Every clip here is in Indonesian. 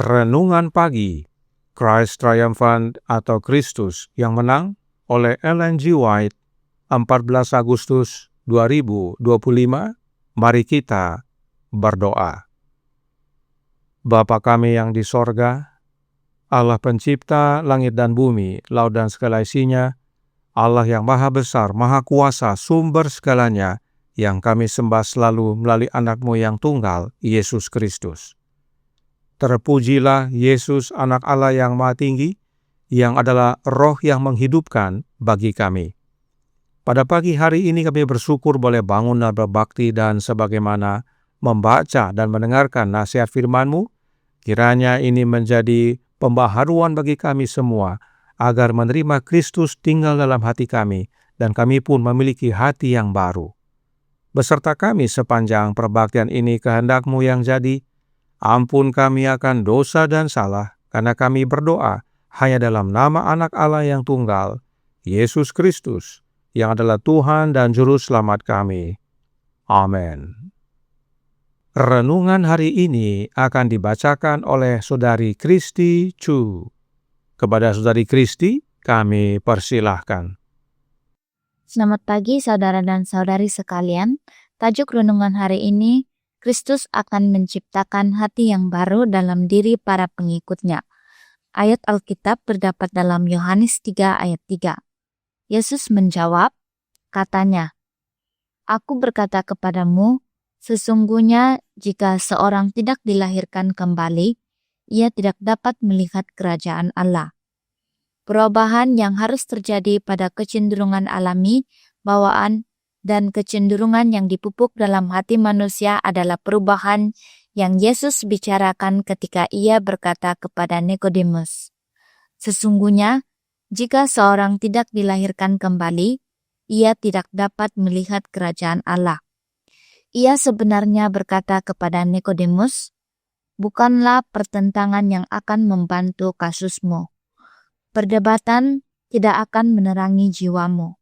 Renungan Pagi, Christ Triumphant atau Kristus yang Menang oleh Ellen G. White, 14 Agustus 2025. Mari kita berdoa. Bapa kami yang di sorga, Allah pencipta langit dan bumi, laut dan segala isinya, Allah yang maha besar, maha kuasa, sumber segalanya, yang kami sembah selalu melalui anak-Mu yang tunggal, Yesus Kristus. Terpujilah Yesus, anak Allah yang maha tinggi, yang adalah roh yang menghidupkan bagi kami. Pada pagi hari ini kami bersyukur boleh bangun dan berbakti, dan sebagaimana membaca dan mendengarkan nasihat firman-Mu, kiranya ini menjadi pembaharuan bagi kami semua, agar menerima Kristus tinggal dalam hati kami, dan kami pun memiliki hati yang baru. Beserta kami sepanjang perbaktian ini, kehendak-Mu yang jadi. Ampun kami akan dosa dan salah, karena kami berdoa hanya dalam nama Anak Allah yang tunggal, Yesus Kristus, yang adalah Tuhan dan Juru Selamat kami. Amin. Renungan hari ini akan dibacakan oleh Saudari Kristi Chu. Kepada Saudari Kristi, kami persilahkan. Selamat pagi saudara dan saudari sekalian. Tajuk renungan hari ini, Kristus akan menciptakan hati yang baru dalam diri para pengikutnya. Ayat Alkitab terdapat dalam Yohanes 3 ayat 3. Yesus menjawab, katanya, "Aku berkata kepadamu, sesungguhnya jika seorang tidak dilahirkan kembali, ia tidak dapat melihat kerajaan Allah." Perubahan yang harus terjadi pada kecenderungan alami, bawaan, dan kecenderungan yang dipupuk dalam hati manusia adalah perubahan yang Yesus bicarakan ketika ia berkata kepada Nikodemus, "Sesungguhnya, jika seorang tidak dilahirkan kembali, ia tidak dapat melihat kerajaan Allah." Ia sebenarnya berkata kepada Nikodemus, "Bukanlah pertentangan yang akan membantu kasusmu. Perdebatan tidak akan menerangi jiwamu.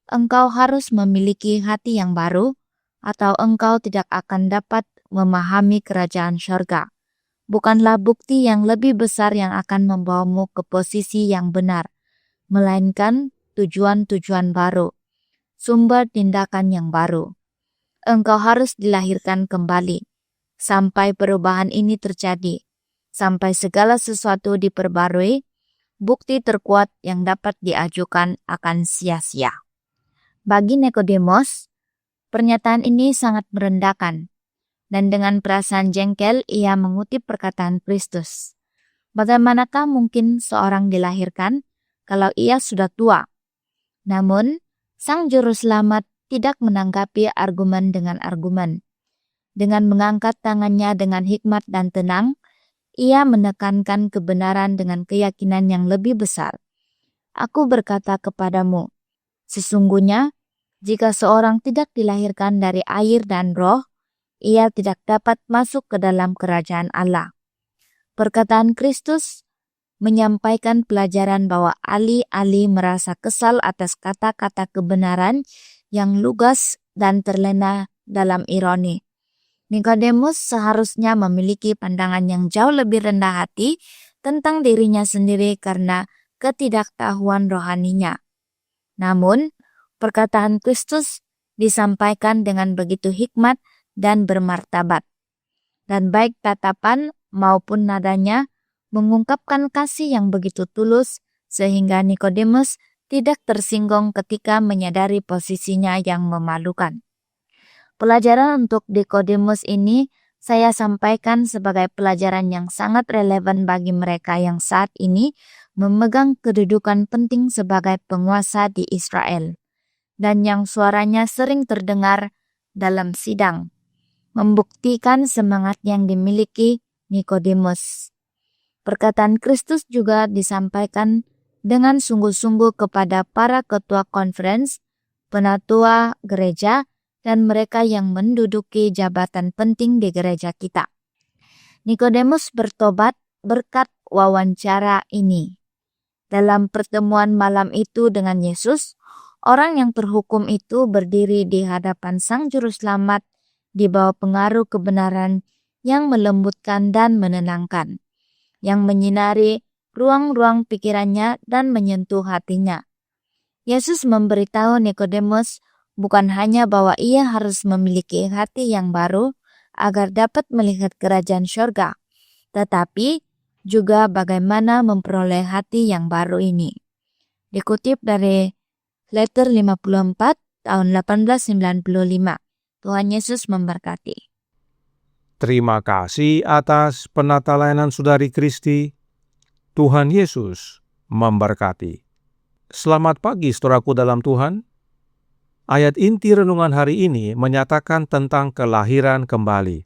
Engkau harus memiliki hati yang baru, atau engkau tidak akan dapat memahami kerajaan syurga. Bukanlah bukti yang lebih besar yang akan membawamu ke posisi yang benar, melainkan tujuan-tujuan baru, sumber tindakan yang baru. Engkau harus dilahirkan kembali, sampai perubahan ini terjadi, sampai segala sesuatu diperbarui. Bukti terkuat yang dapat diajukan akan sia-sia." Bagi Nikodemus, pernyataan ini sangat merendahkan, dan dengan perasaan jengkel ia mengutip perkataan Kristus. Bagaimanakah mungkin seorang dilahirkan kalau ia sudah tua? Namun, Sang Juru Selamat tidak menanggapi argumen dengan argumen. Dengan mengangkat tangannya dengan hikmat dan tenang, ia menekankan kebenaran dengan keyakinan yang lebih besar. "Aku berkata kepadamu, sesungguhnya jika seorang tidak dilahirkan dari air dan roh, ia tidak dapat masuk ke dalam kerajaan Allah." Perkataan Kristus menyampaikan pelajaran bahwa alih-alih merasa kesal atas kata-kata kebenaran yang lugas dan terlena dalam ironi, Nikodemus seharusnya memiliki pandangan yang jauh lebih rendah hati tentang dirinya sendiri karena ketidaktahuan rohaninya. Namun, perkataan Kristus disampaikan dengan begitu hikmat dan bermartabat, dan baik tatapan maupun nadanya mengungkapkan kasih yang begitu tulus sehingga Nikodemus tidak tersinggung ketika menyadari posisinya yang memalukan. Pelajaran untuk Nikodemus ini saya sampaikan sebagai pelajaran yang sangat relevan bagi mereka yang saat ini memegang kedudukan penting sebagai penguasa di Israel, dan yang suaranya sering terdengar dalam sidang, membuktikan semangat yang dimiliki Nikodemus. Perkataan Kristus juga disampaikan dengan sungguh-sungguh kepada para ketua konferensi, penatua gereja, dan mereka yang menduduki jabatan penting di gereja kita. Nikodemus bertobat berkat wawancara ini. Dalam pertemuan malam itu dengan Yesus, orang yang terhukum itu berdiri di hadapan Sang Juru Selamat di bawah pengaruh kebenaran yang melembutkan dan menenangkan. yang menyinari ruang-ruang pikirannya dan menyentuh hatinya. Yesus memberitahu Nikodemus bukan hanya bahwa ia harus memiliki hati yang baru agar dapat melihat kerajaan surga, tetapi juga bagaimana memperoleh hati yang baru ini. Dikutip dari Letter 54 tahun 1895. Tuhan Yesus memberkati. Terima kasih atas penata layanan Saudari Kristi. Tuhan Yesus memberkati. Selamat pagi saudaraku dalam Tuhan. Ayat inti renungan hari ini menyatakan tentang kelahiran kembali.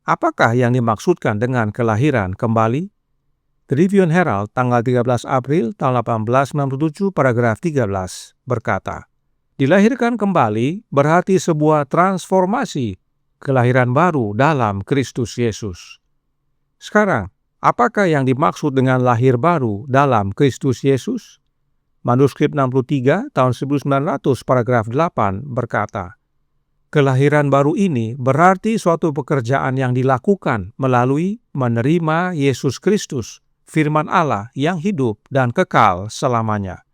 Apakah yang dimaksudkan dengan kelahiran kembali? Tribune Herald tanggal 13 April tahun 1867 paragraf 13 berkata, dilahirkan kembali berarti sebuah transformasi, kelahiran baru dalam Kristus Yesus. Sekarang, apakah yang dimaksud dengan lahir baru dalam Kristus Yesus? Manuskrip 63 tahun 1900 paragraf 8 berkata, kelahiran baru ini berarti suatu pekerjaan yang dilakukan melalui menerima Yesus Kristus, firman Allah yang hidup dan kekal selamanya.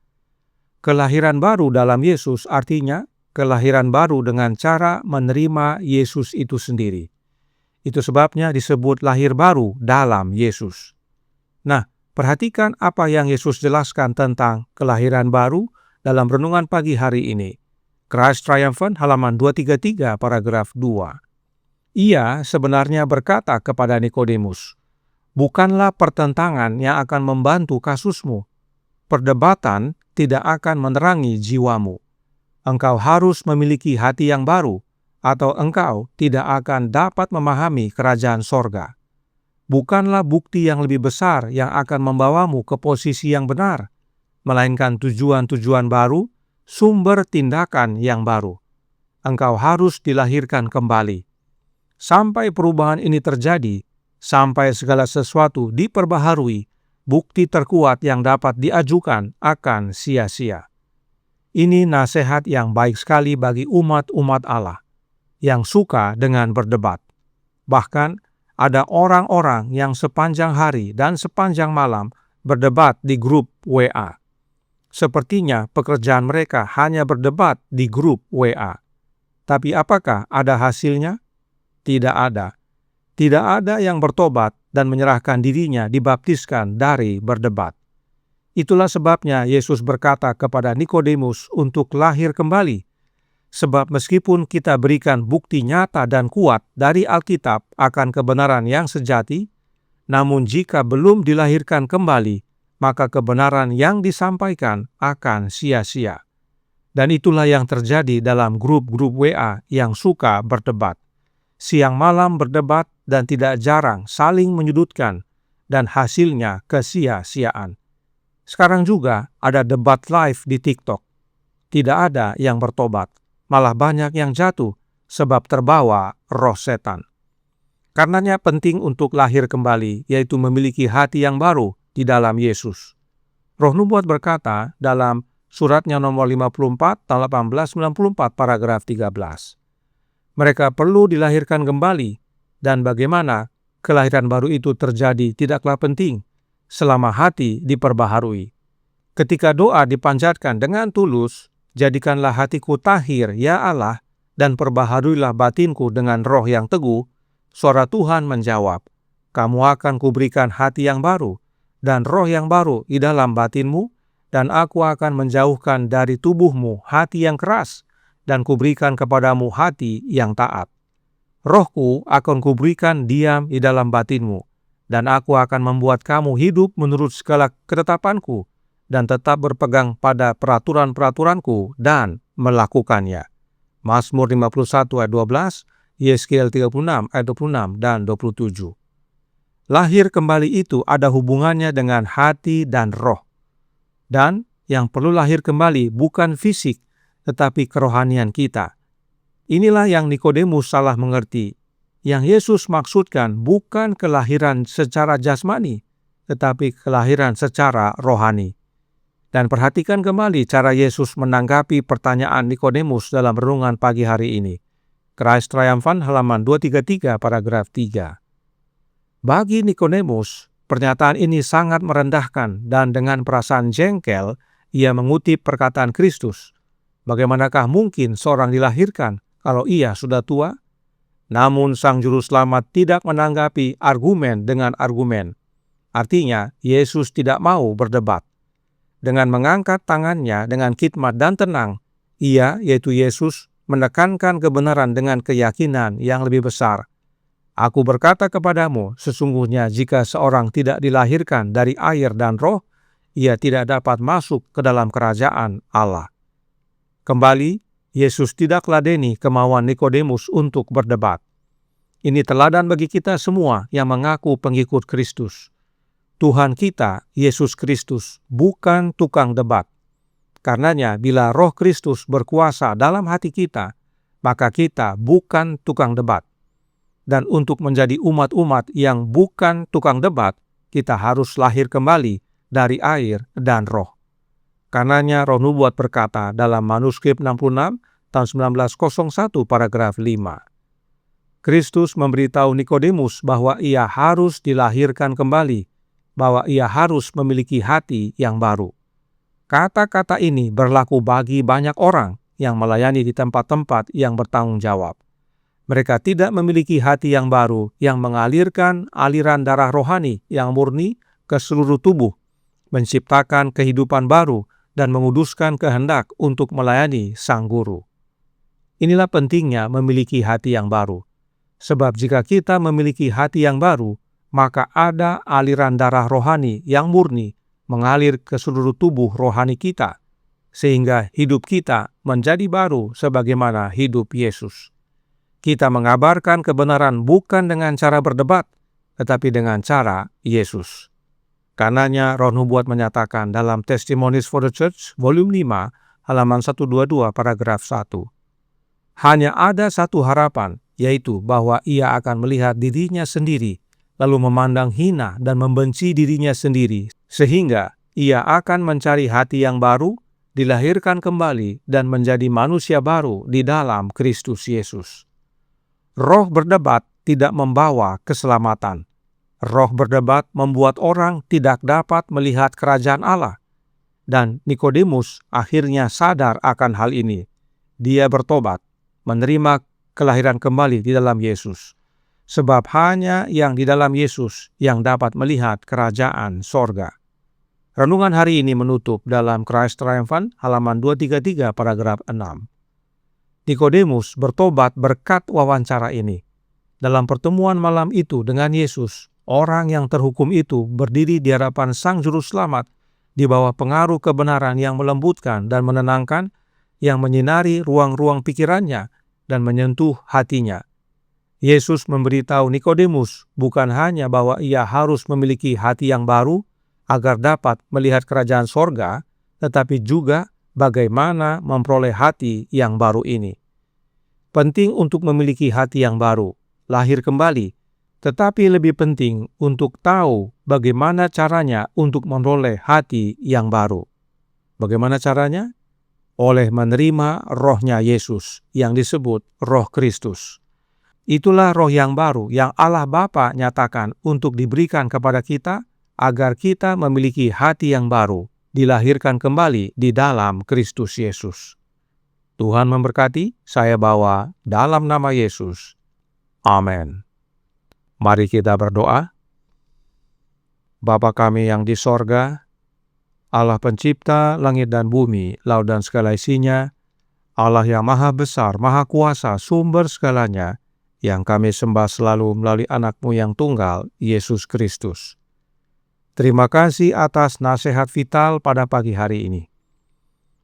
Kelahiran baru dalam Yesus artinya kelahiran baru dengan cara menerima Yesus itu sendiri. Itu sebabnya disebut lahir baru dalam Yesus. Nah, perhatikan apa yang Yesus jelaskan tentang kelahiran baru dalam renungan pagi hari ini. Christ Triumphant halaman 233 paragraf 2. Ia sebenarnya berkata kepada Nikodemus, bukanlah pertentangan yang akan membantu kasusmu. Perdebatan tidak akan menerangi jiwamu. Engkau harus memiliki hati yang baru, atau engkau tidak akan dapat memahami kerajaan sorga. Bukanlah bukti yang lebih besar yang akan membawamu ke posisi yang benar, melainkan tujuan-tujuan baru, sumber tindakan yang baru. Engkau harus dilahirkan kembali. Sampai perubahan ini terjadi, sampai segala sesuatu diperbaharui, bukti terkuat yang dapat diajukan akan sia-sia. Ini nasihat yang baik sekali bagi umat-umat Allah yang suka dengan berdebat. Bahkan, ada orang-orang yang sepanjang hari dan sepanjang malam berdebat di grup WA. Sepertinya pekerjaan mereka hanya berdebat di grup WA. Tapi apakah ada hasilnya? Tidak ada. Tidak ada yang bertobat dan menyerahkan dirinya dibaptiskan dari berdebat. Itulah sebabnya Yesus berkata kepada Nikodemus untuk lahir kembali. Sebab meskipun kita berikan bukti nyata dan kuat dari Alkitab akan kebenaran yang sejati, namun jika belum dilahirkan kembali, maka kebenaran yang disampaikan akan sia-sia. Dan itulah yang terjadi dalam grup-grup WA yang suka berdebat. Siang malam berdebat dan tidak jarang saling menyudutkan, dan hasilnya kesia-siaan. Sekarang juga ada debat live di TikTok. Tidak ada yang bertobat. Malah banyak yang jatuh sebab terbawa roh setan. Karenanya penting untuk lahir kembali, yaitu memiliki hati yang baru di dalam Yesus. Roh Nubuat berkata dalam suratnya nomor 54 tahun 1894 paragraf 13. Mereka perlu dilahirkan kembali, dan bagaimana kelahiran baru itu terjadi tidaklah penting selama hati diperbaharui. Ketika doa dipanjatkan dengan tulus, jadikanlah hatiku tahir, ya Allah, dan perbaharuilah batinku dengan roh yang teguh. Suara Tuhan menjawab, kamu akan kuberikan hati yang baru, dan roh yang baru di dalam batinmu, dan aku akan menjauhkan dari tubuhmu hati yang keras, dan kuberikan kepadamu hati yang taat. Rohku akan kuberikan diam di dalam batinmu, dan aku akan membuat kamu hidup menurut segala ketetapanku, dan tetap berpegang pada peraturan-peraturanku dan melakukannya. Mazmur 51 ayat 12, Yeskiel 36 ayat 26 dan 27. Lahir kembali itu ada hubungannya dengan hati dan roh. Dan yang perlu lahir kembali bukan fisik, tetapi kerohanian kita. Inilah yang Nikodemus salah mengerti. Yang Yesus maksudkan bukan kelahiran secara jasmani, tetapi kelahiran secara rohani. Dan perhatikan kembali cara Yesus menanggapi pertanyaan Nikodemus dalam renungan pagi hari ini. Christ Triumphant halaman 233 paragraf 3. Bagi Nikodemus, Pernyataan ini sangat merendahkan dan dengan perasaan jengkel ia mengutip perkataan Kristus. Bagaimanakah mungkin seorang dilahirkan kalau ia sudah tua? Namun Sang Juru Selamat tidak menanggapi argumen dengan argumen. Artinya, Yesus tidak mau berdebat. Dengan mengangkat tangannya dengan khidmat dan tenang, ia, yaitu Yesus, menekankan kebenaran dengan keyakinan yang lebih besar. Aku berkata kepadamu, sesungguhnya jika seorang tidak dilahirkan dari air dan roh, ia tidak dapat masuk ke dalam kerajaan Allah. Kembali, Yesus tidak ladeni kemauan Nikodemus untuk berdebat. Ini teladan bagi kita semua yang mengaku pengikut Kristus. Tuhan kita, Yesus Kristus, bukan tukang debat. Karenanya, bila Roh Kristus berkuasa dalam hati kita, maka kita bukan tukang debat. Dan untuk menjadi umat-umat yang bukan tukang debat, kita harus lahir kembali dari air dan roh. Karenanya Roh Nubuat berkata dalam manuskrip 66 tahun 1901 paragraf 5. Kristus memberitahu Nikodemus bahwa ia harus dilahirkan kembali, bahwa ia harus memiliki hati yang baru. Kata-kata ini berlaku bagi banyak orang yang melayani di tempat-tempat yang bertanggung jawab. Mereka tidak memiliki hati yang baru yang mengalirkan aliran darah rohani yang murni ke seluruh tubuh, menciptakan kehidupan baru dan menguduskan kehendak untuk melayani Sang Guru. Inilah pentingnya memiliki hati yang baru. Sebab jika kita memiliki hati yang baru, maka ada aliran darah rohani yang murni mengalir ke seluruh tubuh rohani kita, sehingga hidup kita menjadi baru sebagaimana hidup Yesus. Kita mengabarkan kebenaran bukan dengan cara berdebat, tetapi dengan cara Yesus. Karenanya Roh Nubuat menyatakan dalam Testimonies for the Church, volume 5, halaman 122, paragraf 1. Hanya ada satu harapan, yaitu bahwa ia akan melihat dirinya sendiri, lalu memandang hina dan membenci dirinya sendiri, sehingga ia akan mencari hati yang baru, dilahirkan kembali, dan menjadi manusia baru di dalam Kristus Yesus. Roh berdebat tidak membawa keselamatan. Roh berdebat membuat orang tidak dapat melihat kerajaan Allah. Dan Nikodemus akhirnya sadar akan hal ini. Dia bertobat, menerima kelahiran kembali di dalam Yesus. Sebab hanya yang di dalam Yesus yang dapat melihat kerajaan sorga. Renungan hari ini menutup dalam Christ Triumphant halaman 233 paragraf 6. Nikodemus bertobat berkat wawancara ini. Dalam pertemuan malam itu dengan Yesus, orang yang terhukum itu berdiri di hadapan Sang Juru Selamat di bawah pengaruh kebenaran yang melembutkan dan menenangkan, yang menyinari ruang-ruang pikirannya dan menyentuh hatinya. Yesus memberitahu Nikodemus bukan hanya bahwa ia harus memiliki hati yang baru agar dapat melihat kerajaan sorga, tetapi juga bagaimana memperoleh hati yang baru ini. Penting untuk memiliki hati yang baru, lahir kembali, tetapi lebih penting untuk tahu bagaimana caranya untuk memperoleh hati yang baru. Bagaimana caranya? Oleh menerima rohnya Yesus yang disebut Roh Kristus. Itulah roh yang baru yang Allah Bapa nyatakan untuk diberikan kepada kita agar kita memiliki hati yang baru, dilahirkan kembali di dalam Kristus Yesus. Tuhan memberkati, saya bawa dalam nama Yesus. Amin. Mari kita berdoa. Bapa kami yang di sorga, Allah pencipta langit dan bumi, laut dan segala isinya, Allah yang maha besar, maha kuasa, sumber segalanya, yang kami sembah selalu melalui anak-Mu yang tunggal, Yesus Kristus. Terima kasih atas nasihat vital pada pagi hari ini.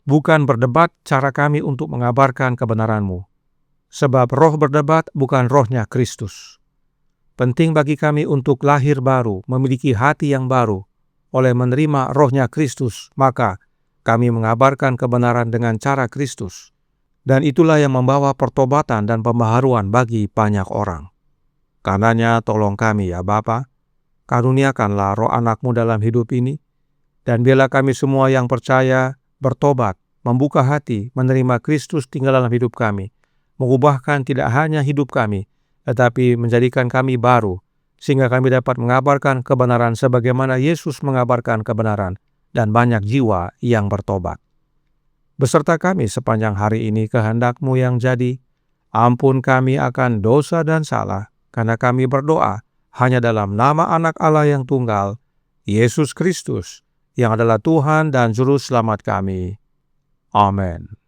Bukan berdebat cara kami untuk mengabarkan kebenaran-Mu, sebab roh berdebat bukan rohnya Kristus. Penting bagi kami untuk lahir baru, memiliki hati yang baru, oleh menerima rohnya Kristus, maka kami mengabarkan kebenaran dengan cara Kristus. Dan itulah yang membawa pertobatan dan pembaharuan bagi banyak orang. Karenanya tolong kami ya Bapa, karuniakanlah roh anak-Mu dalam hidup ini, dan biarlah kami semua yang percaya bertobat, membuka hati, menerima Kristus tinggal dalam hidup kami, mengubahkan tidak hanya hidup kami, tetapi menjadikan kami baru, sehingga kami dapat mengabarkan kebenaran sebagaimana Yesus mengabarkan kebenaran, dan banyak jiwa yang bertobat. Beserta kami sepanjang hari ini kehendak-Mu yang jadi. Ampun kami akan dosa dan salah, karena kami berdoa hanya dalam nama Anak Allah yang tunggal, Yesus Kristus, yang adalah Tuhan dan Juru Selamat kami. Amin.